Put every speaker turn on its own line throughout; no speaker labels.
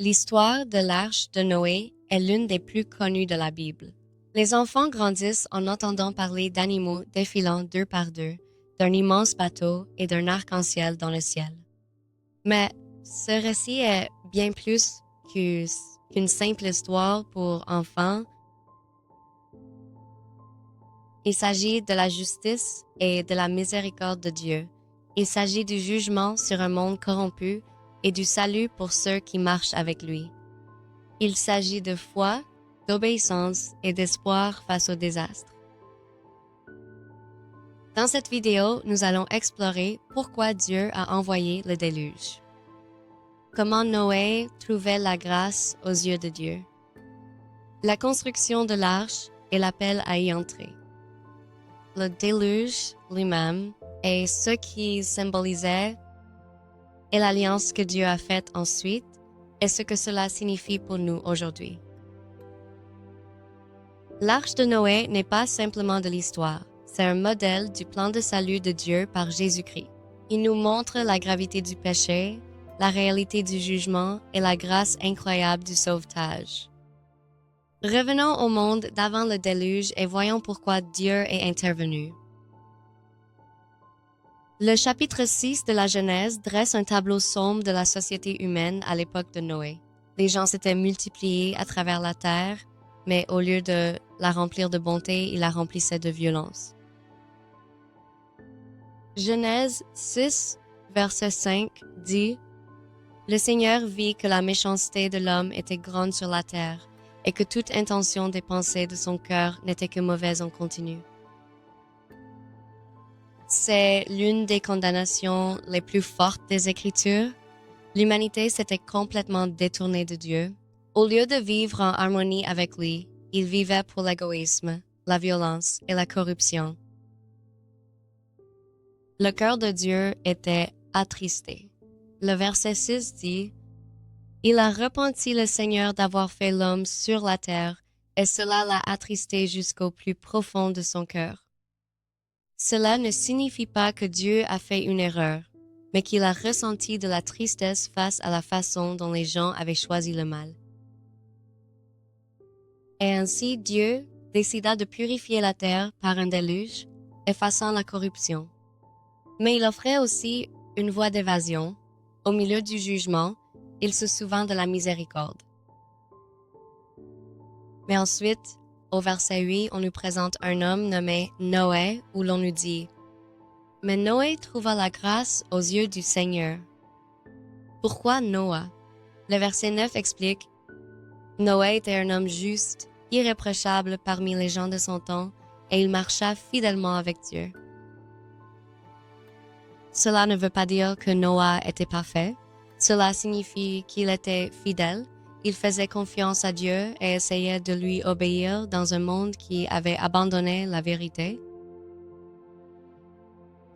L'histoire de l'arche de Noé est l'une des plus connues de la Bible. Les enfants grandissent en entendant parler d'animaux défilant deux par deux, d'un immense bateau et d'un arc-en-ciel dans le ciel. Mais ce récit est bien plus qu'une simple histoire pour enfants. Il s'agit de la justice et de la miséricorde de Dieu. Il s'agit du jugement sur un monde corrompu et du salut pour ceux qui marchent avec lui. Il s'agit de foi, d'obéissance et d'espoir face au désastre. Dans cette vidéo, nous allons explorer pourquoi Dieu a envoyé le déluge. Comment Noé trouvait la grâce aux yeux de Dieu. La construction de l'arche et l'appel à y entrer. Le déluge lui-même et ce qui symbolisait et l'alliance que Dieu a faite ensuite et ce que cela signifie pour nous aujourd'hui. L'arche de Noé n'est pas simplement de l'histoire, c'est un modèle du plan de salut de Dieu par Jésus-Christ. Il nous montre la gravité du péché, la réalité du jugement et la grâce incroyable du sauvetage. Revenons au monde d'avant le déluge et voyons pourquoi Dieu est intervenu. Le chapitre 6 de la Genèse dresse un tableau sombre de la société humaine à l'époque de Noé. Les gens s'étaient multipliés à travers la terre, mais au lieu de la remplir de bonté, ils la remplissaient de violence. Genèse 6, verset 5 dit « Le Seigneur vit que la méchanceté de l'homme était grande sur la terre, et que toute intention des pensées de son cœur n'était que mauvaise en continu. » C'est l'une des condamnations les plus fortes des Écritures. L'humanité s'était complètement détournée de Dieu. Au lieu de vivre en harmonie avec lui, ils vivaient pour l'égoïsme, la violence et la corruption. Le cœur de Dieu était attristé. Le verset 6 dit « Il a repenti le Seigneur d'avoir fait l'homme sur la terre, et cela l'a attristé jusqu'au plus profond de son cœur. » Cela ne signifie pas que Dieu a fait une erreur, mais qu'il a ressenti de la tristesse face à la façon dont les gens avaient choisi le mal. Et ainsi Dieu décida de purifier la terre par un déluge, effaçant la corruption. Mais il offrait aussi une voie d'évasion. Au milieu du jugement, il se souvint de la miséricorde. Mais ensuite, au verset 8, on nous présente un homme nommé Noé, où l'on nous dit « Mais Noé trouva la grâce aux yeux du Seigneur. » Pourquoi Noé? Le verset 9 explique « Noé était un homme juste, irréprochable parmi les gens de son temps, et il marcha fidèlement avec Dieu. » Cela ne veut pas dire que Noé était parfait. Cela signifie qu'il était fidèle. Il faisait confiance à Dieu et essayait de lui obéir dans un monde qui avait abandonné la vérité.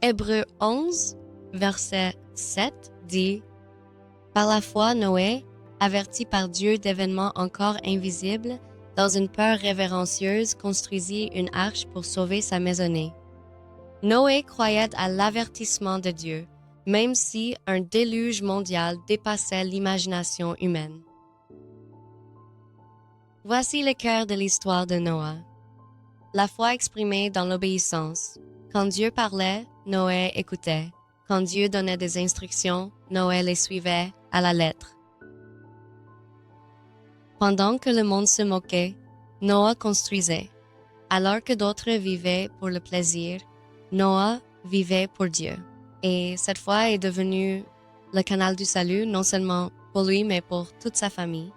Hébreux 11, verset 7 dit « Par la foi, Noé, averti par Dieu d'événements encore invisibles, dans une peur révérencieuse, construisit une arche pour sauver sa maisonnée. Noé croyait à l'avertissement de Dieu, même si un déluge mondial dépassait l'imagination humaine. » Voici le cœur de l'histoire de Noé. La foi exprimée dans l'obéissance. Quand Dieu parlait, Noé écoutait. Quand Dieu donnait des instructions, Noé les suivait à la lettre. Pendant que le monde se moquait, Noé construisait. Alors que d'autres vivaient pour le plaisir, Noé vivait pour Dieu. Et cette foi est devenue le canal du salut, non seulement pour lui, mais pour toute sa famille.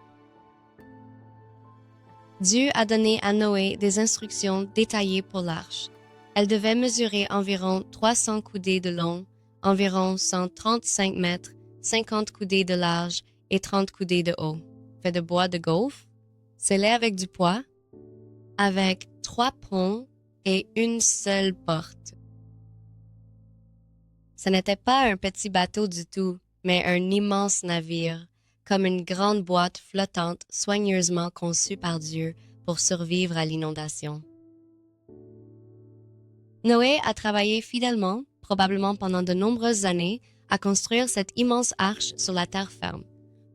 Dieu a donné à Noé des instructions détaillées pour l'arche. Elle devait mesurer environ 300 coudées de long, environ 135 mètres, 50 coudées de large et 30 coudées de haut. Fait de bois de gaufre, scellé avec du bois, avec 3 ponts et une seule porte. Ce n'était pas un petit bateau du tout, mais un immense navire, comme une grande boîte flottante soigneusement conçue par Dieu pour survivre à l'inondation. Noé a travaillé fidèlement, probablement pendant de nombreuses années, à construire cette immense arche sur la terre ferme.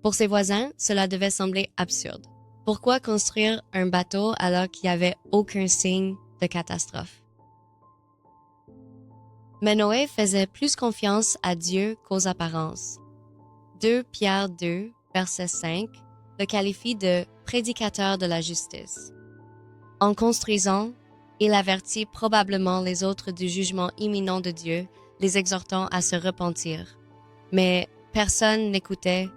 Pour ses voisins, cela devait sembler absurde. Pourquoi construire un bateau alors qu'il n'y avait aucun signe de catastrophe? Mais Noé faisait plus confiance à Dieu qu'aux apparences. 2 Pierre 2, verset 5, le qualifie de prédicateur de la justice. En construisant, il avertit probablement les autres du jugement imminent de Dieu, les exhortant à se repentir. Mais personne n'écoutait.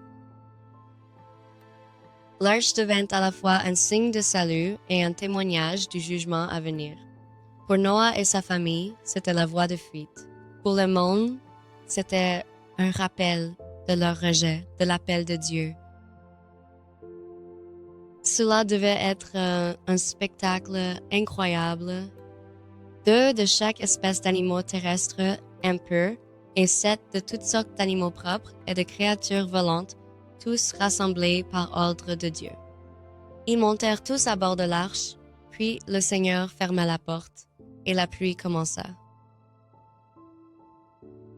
L'arche devint à la fois un signe de salut et un témoignage du jugement à venir. Pour Noah et sa famille, c'était la voie de fuite. Pour le monde, c'était un rappel de leur rejet, de l'appel de Dieu. Cela devait être un spectacle incroyable. 2 de chaque espèce d'animaux terrestres impurs et 7 de toutes sortes d'animaux propres et de créatures volantes, tous rassemblés par ordre de Dieu. Ils montèrent tous à bord de l'arche, puis le Seigneur ferma la porte, et la pluie commença.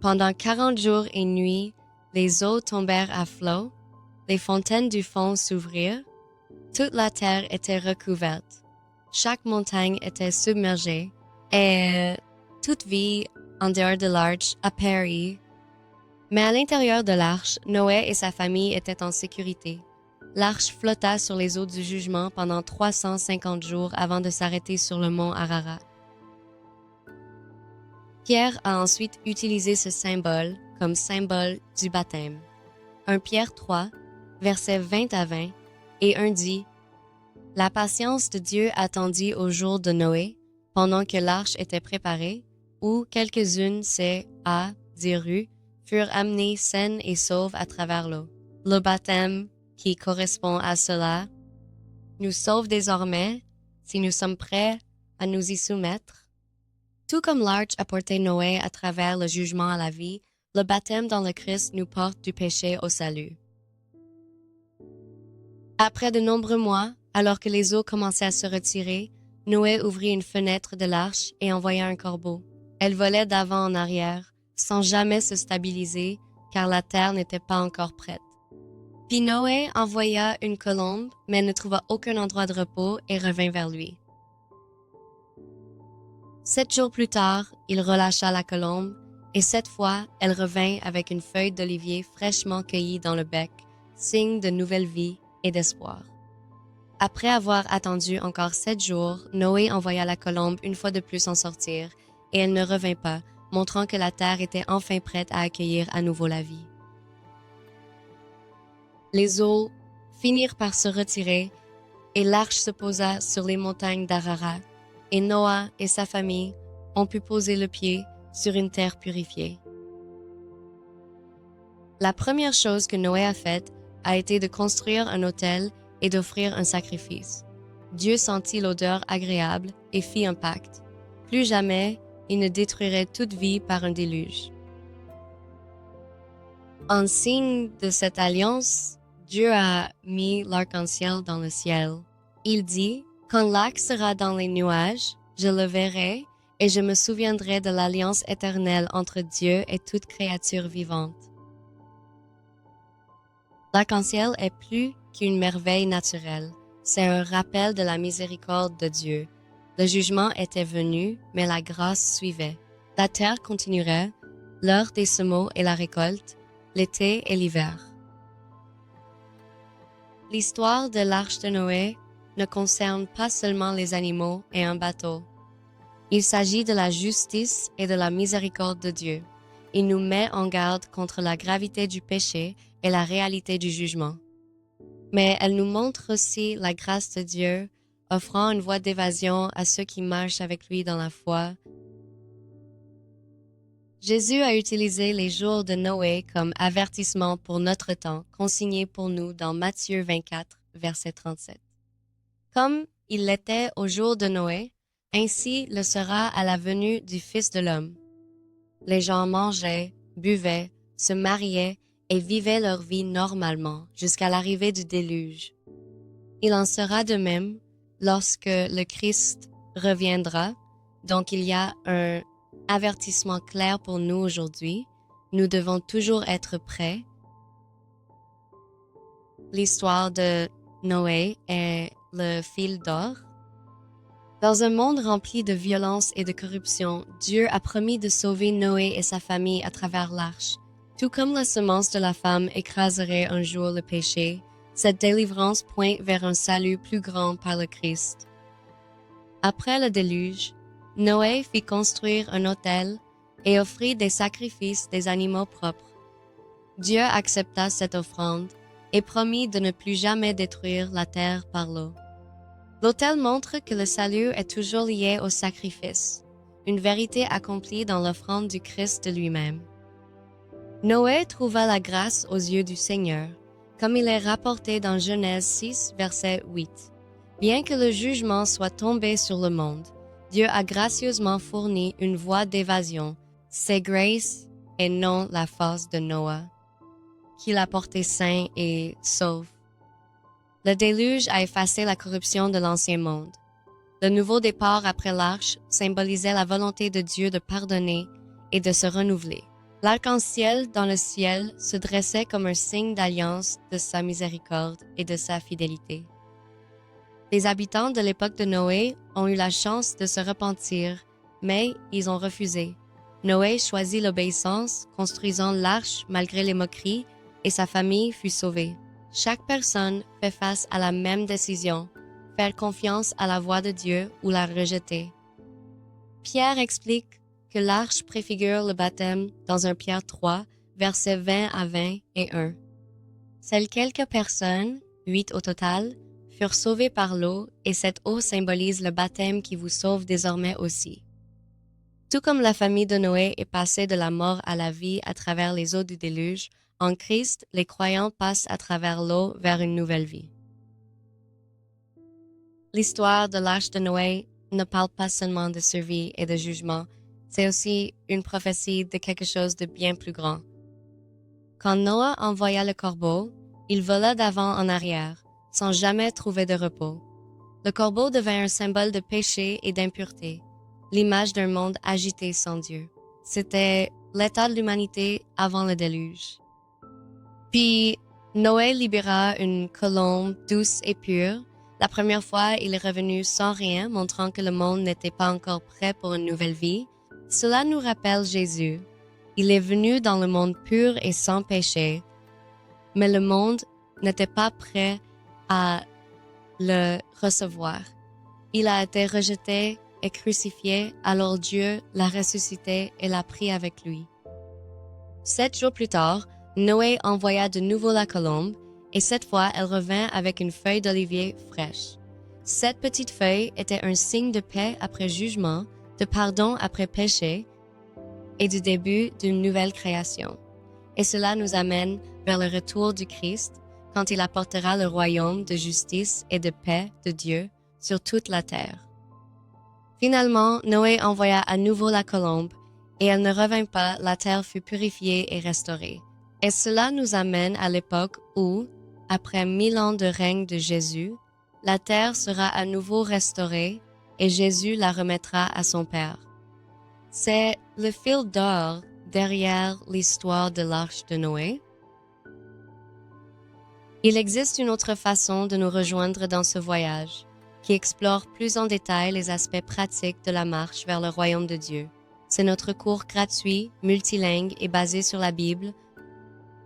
Pendant 40 jours et nuits, les eaux tombèrent à flot, les fontaines du fond s'ouvrirent, toute la terre était recouverte, chaque montagne était submergée, et toute vie en dehors de l'arche a péri. Mais à l'intérieur de l'arche, Noé et sa famille étaient en sécurité. L'arche flotta sur les eaux du jugement pendant 350 jours avant de s'arrêter sur le mont Ararat. Pierre a ensuite utilisé ce symbole comme symbole du baptême. 1 Pierre 3, versets 20 à 20, et 1 dit « La patience de Dieu attendit au jour de Noé, pendant que l'arche était préparée, où quelques-unes dirent, furent amenées saines et sauves à travers l'eau. Le baptême, qui correspond à cela, nous sauve désormais si nous sommes prêts à nous y soumettre. Tout comme l'arche a porté Noé à travers le jugement à la vie, le baptême dans le Christ nous porte du péché au salut. Après de nombreux mois, alors que les eaux commençaient à se retirer, Noé ouvrit une fenêtre de l'arche et envoya un corbeau. Elle volait d'avant en arrière, sans jamais se stabiliser, car la terre n'était pas encore prête. Puis Noé envoya une colombe, mais ne trouva aucun endroit de repos et revint vers lui. 7 jours plus tard, il relâcha la colombe, et cette fois, elle revint avec une feuille d'olivier fraîchement cueillie dans le bec, signe de nouvelle vie et d'espoir. Après avoir attendu encore 7 jours, Noé envoya la colombe une fois de plus en sortir, et elle ne revint pas, montrant que la terre était enfin prête à accueillir à nouveau la vie. Les eaux finirent par se retirer, et l'arche se posa sur les montagnes d'Ararat, et Noah et sa famille ont pu poser le pied sur une terre purifiée. La première chose que Noé a faite a été de construire un autel et d'offrir un sacrifice. Dieu sentit l'odeur agréable et fit un pacte. Plus jamais il ne détruirait toute vie par un déluge. En signe de cette alliance, Dieu a mis l'arc-en-ciel dans le ciel. Il dit, « Quand l'arc sera dans les nuages, je le verrai et je me souviendrai de l'alliance éternelle entre Dieu et toute créature vivante. » L'arc-en-ciel est plus qu'une merveille naturelle. C'est un rappel de la miséricorde de Dieu. Le jugement était venu, mais la grâce suivait. La terre continuerait, l'heure des semeaux et la récolte, l'été et l'hiver. L'histoire de l'arche de Noé ne concerne pas seulement les animaux et un bateau. Il s'agit de la justice et de la miséricorde de Dieu. Il nous met en garde contre la gravité du péché et la réalité du jugement. Mais elle nous montre aussi la grâce de Dieu, offrant une voie d'évasion à ceux qui marchent avec lui dans la foi. Jésus a utilisé les jours de Noé comme avertissement pour notre temps, consigné pour nous dans Matthieu 24, verset 37. Comme il l'était au jour de Noé, ainsi le sera à la venue du Fils de l'homme. Les gens mangeaient, buvaient, se mariaient et vivaient leur vie normalement jusqu'à l'arrivée du déluge. Il en sera de même lorsque le Christ reviendra, donc il y a un avertissement clair pour nous aujourd'hui. Nous devons toujours être prêts. l'histoire de Noé et le fil d'or. Dans un monde rempli de violence et de corruption, Dieu a promis de sauver Noé et sa famille à travers l'arche. Tout comme la semence de la femme écraserait un jour le péché, cette délivrance pointe vers un salut plus grand par le Christ. Après le déluge, Noé fit construire un autel et offrit des sacrifices des animaux propres. Dieu accepta cette offrande et promit de ne plus jamais détruire la terre par l'eau. L'autel montre que le salut est toujours lié au sacrifice, une vérité accomplie dans l'offrande du Christ de lui-même. Noé trouva la grâce aux yeux du Seigneur, comme il est rapporté dans Genèse 6, verset 8. Bien que le jugement soit tombé sur le monde, Dieu a gracieusement fourni une voie d'évasion, c'est Grace et non la force de Noé, qui l'a porté sain et sauf. Le déluge a effacé la corruption de l'ancien monde. Le nouveau départ après l'arche symbolisait la volonté de Dieu de pardonner et de se renouveler. L'arc-en-ciel dans le ciel se dressait comme un signe d'alliance de sa miséricorde et de sa fidélité. Les habitants de l'époque de Noé ont eu la chance de se repentir, mais ils ont refusé. Noé choisit l'obéissance, construisant l'arche malgré les moqueries, et sa famille fut sauvée. Chaque personne fait face à la même décision, faire confiance à la voix de Dieu ou la rejeter. Pierre explique que l'arche préfigure le baptême dans 1 Pierre 3, versets 20 à 21. Seules quelques personnes, 8 au total, furent sauvées par l'eau et cette eau symbolise le baptême qui vous sauve désormais aussi. Tout comme la famille de Noé est passée de la mort à la vie à travers les eaux du déluge, en Christ, les croyants passent à travers l'eau vers une nouvelle vie. L'histoire de l'arche de Noé ne parle pas seulement de survie et de jugement, c'est aussi une prophétie de quelque chose de bien plus grand. Quand Noé envoya le corbeau, il vola d'avant en arrière, sans jamais trouver de repos. Le corbeau devint un symbole de péché et d'impureté, l'image d'un monde agité sans Dieu. C'était l'état de l'humanité avant le déluge. Puis, Noé libéra une colombe douce et pure. La première fois, il est revenu sans rien, montrant que le monde n'était pas encore prêt pour une nouvelle vie. Cela nous rappelle Jésus. Il est venu dans le monde pur et sans péché, mais le monde n'était pas prêt à le recevoir. Il a été rejeté et crucifié, alors Dieu l'a ressuscité et l'a pris avec lui. 7 jours plus tard, Noé envoya de nouveau la colombe, et cette fois elle revint avec une feuille d'olivier fraîche. Cette petite feuille était un signe de paix après jugement, de pardon après péché, et du début d'une nouvelle création. Et cela nous amène vers le retour du Christ, quand il apportera le royaume de justice et de paix de Dieu sur toute la terre. Finalement, Noé envoya à nouveau la colombe, et elle ne revint pas, la terre fut purifiée et restaurée. Et cela nous amène à l'époque où, après 1000 ans de règne de Jésus, la terre sera à nouveau restaurée et Jésus la remettra à son Père. C'est le fil d'or derrière l'histoire de l'arche de Noé. Il existe une autre façon de nous rejoindre dans ce voyage, qui explore plus en détail les aspects pratiques de la marche vers le royaume de Dieu. C'est notre cours gratuit, multilingue et basé sur la Bible,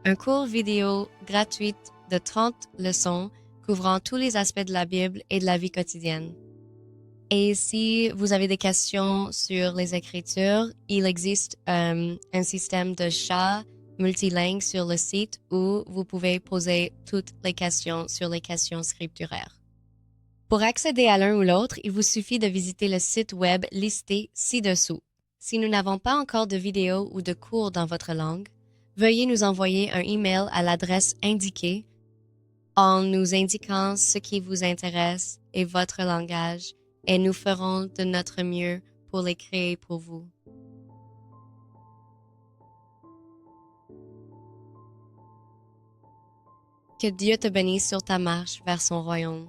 un cours vidéo gratuit de 30 leçons couvrant tous les aspects de la Bible et de la vie quotidienne. Et si vous avez des questions sur les Écritures, il existe un système de chat multilingue sur le site où vous pouvez poser toutes les questions sur les questions scripturaires. Pour accéder à l'un ou l'autre, il vous suffit de visiter le site web listé ci-dessous. Si nous n'avons pas encore de vidéos ou de cours dans votre langue, veuillez nous envoyer un email à l'adresse indiquée en nous indiquant ce qui vous intéresse et votre langage, et nous ferons de notre mieux pour les créer pour vous. Que Dieu te bénisse sur ta marche vers son royaume.